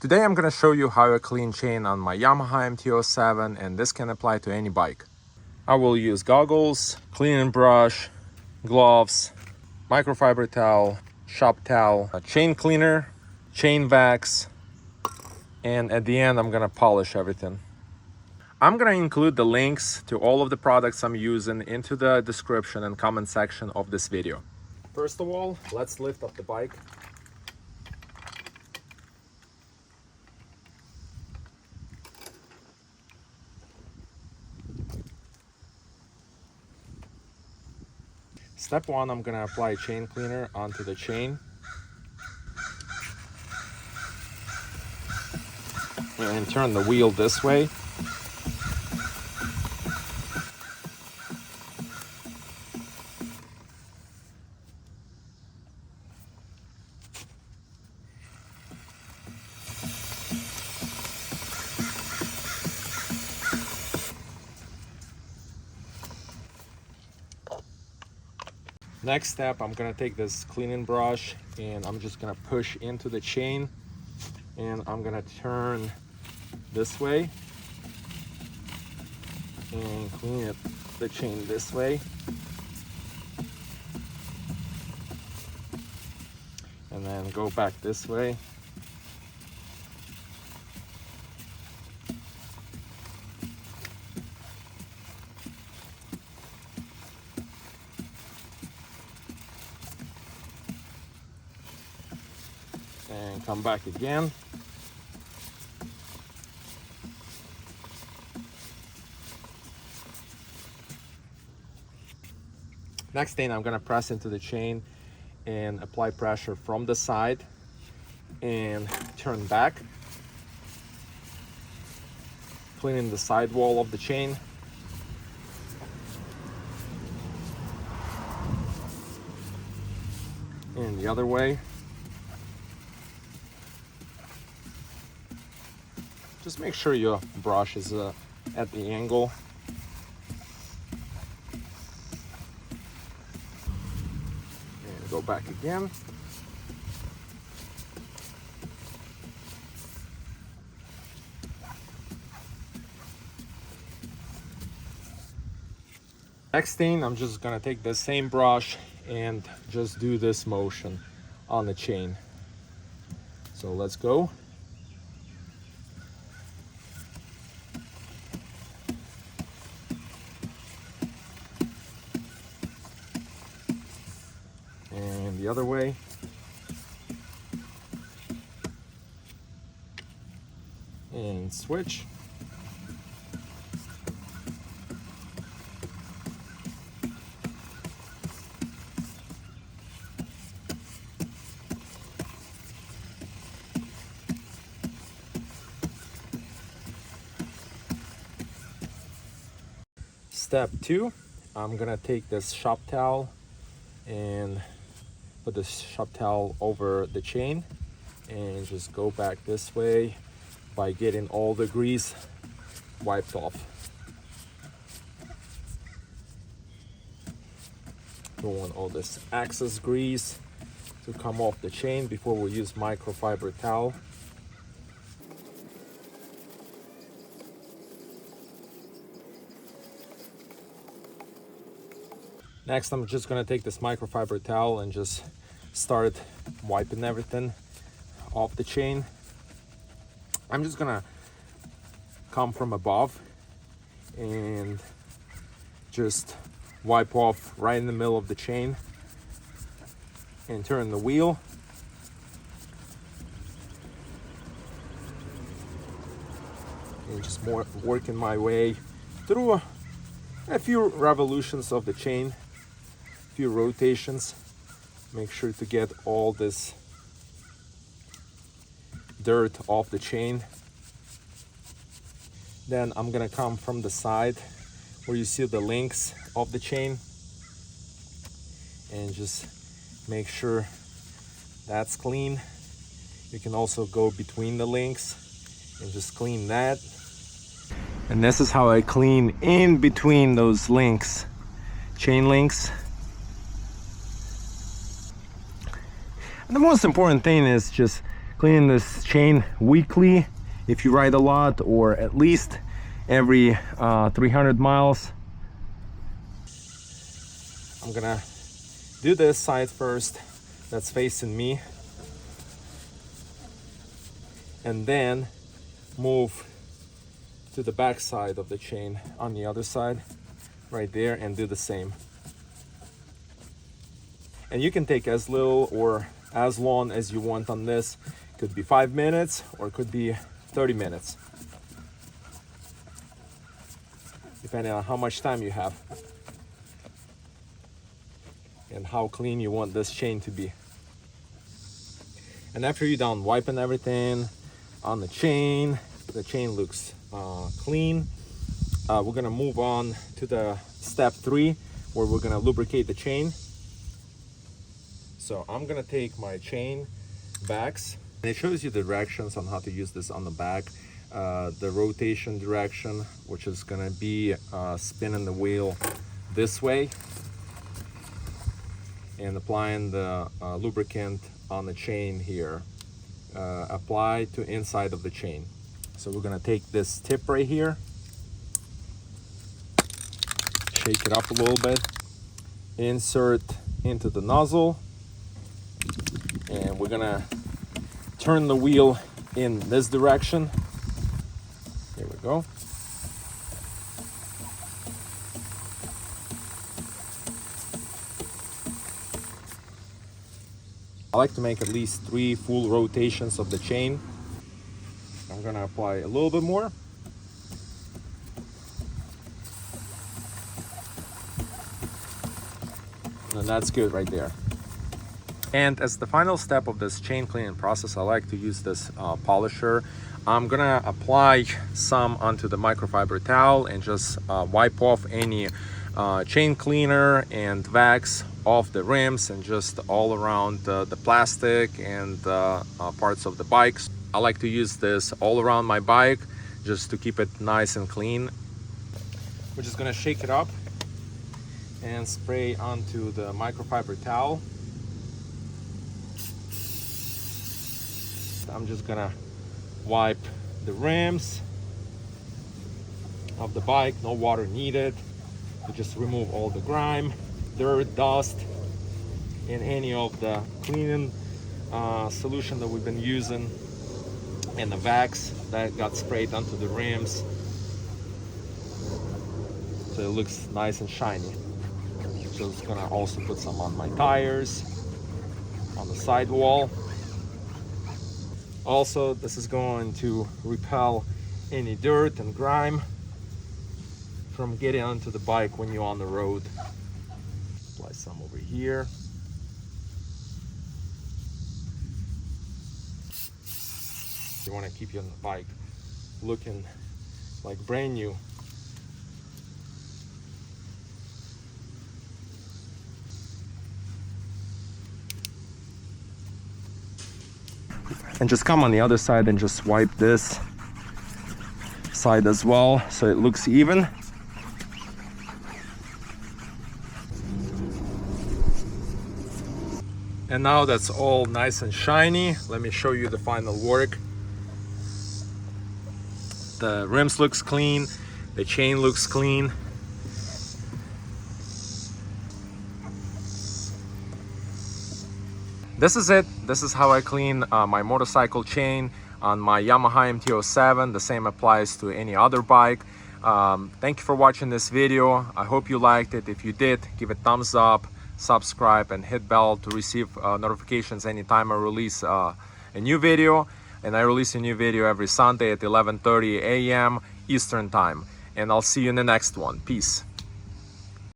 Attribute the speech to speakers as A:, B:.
A: Today I'm going to show you how I clean chain on my Yamaha MT-07, and this can apply to any bike. I will use goggles, cleaning brush, gloves, microfiber towel, shop towel, a chain cleaner, chain wax, and at the end I'm going to polish everything. I'm going to include the links to all of the products I'm using into the description and comment section of this video. First of all, let's lift up the bike. Step one, I'm going to apply chain cleaner onto the chain. And turn the wheel this way. Next step, I'm gonna take this cleaning brush and I'm just gonna push into the chain, and I'm gonna turn this way and clean the chain this way, and then go back this way. And come back again. Next thing, I'm gonna press into the chain and apply pressure from the side and turn back, cleaning the side wall of the chain. And the other way. Just make sure your brush is at the angle. And go back again. Next thing, I'm just gonna take the same brush and just do this motion on the chain. So let's go. And the other way. And switch. Step two, I'm gonna take this shop towel and put this shop towel over the chain and just go back this way by getting all the grease wiped off. Don't want all this excess grease to come off the chain before we use microfiber towel. Next, I'm just gonna take this microfiber towel and just start wiping everything off the chain. I'm just gonna come from above and just wipe off right in the middle of the chain and turn the wheel. And just working my way through a few revolutions of the chain. Few rotations. Make sure to get all this dirt off the chain. Then I'm gonna come from the side where you see the links of the chain and just make sure that's clean. You can also go between the links and just clean that. And this is how I clean in between those links, chain links. And the most important thing is just cleaning this chain weekly if you ride a lot, or at least every 300 miles. I'm gonna do this side first, that's facing me, and then move to the back side of the chain on the other side right there and do the same. And you can take as little or as long as you want on this. Could be 5 minutes or it could be 30 minutes, depending on how much time you have and how clean you want this chain to be. And after you're done wiping everything on the chain looks clean, we're gonna move on to the step 3, where we're gonna lubricate the chain. So I'm gonna take my chain backs, and it shows you the directions on how to use this on the back. The rotation direction, which is gonna be spinning the wheel this way and applying the lubricant on the chain here. Apply to inside of the chain. So we're gonna take this tip right here, shake it up a little bit, insert into the nozzle, and we're gonna turn the wheel in this direction. Here we go. I like to make at least 3 full rotations of the chain. I'm gonna apply a little bit more. And that's good right there. And as the final step of this chain cleaning process, I like to use this polisher. I'm gonna apply some onto the microfiber towel and just wipe off any chain cleaner and wax off the rims and just all around the plastic and parts of the bikes. I like to use this all around my bike just to keep it nice and clean. We're just gonna shake it up and spray onto the microfiber towel. I'm just gonna wipe the rims of the bike, no water needed, to just remove all the grime, dirt, dust, and any of the cleaning solution that we've been using, and the wax that got sprayed onto the rims, so it looks nice and shiny. So it's gonna also put some on my tires, on the sidewall. Also, this is going to repel any dirt and grime from getting onto the bike when you're on the road. Apply some over here. You want to keep your bike looking like brand new. And just come on the other side and just wipe this side as well, so it looks even. And now that's all nice and shiny. Let me show you the final work. The rims looks clean, the chain looks clean. This is it. This is how I clean my motorcycle chain on my Yamaha MT-07. The same applies to any other bike. Thank you for watching this video. I hope you liked it. If you did, give it thumbs up, subscribe, and hit bell to receive notifications anytime I release a new video. And I release a new video every Sunday at 11:30 a.m. Eastern time. And I'll see you in the next one. Peace.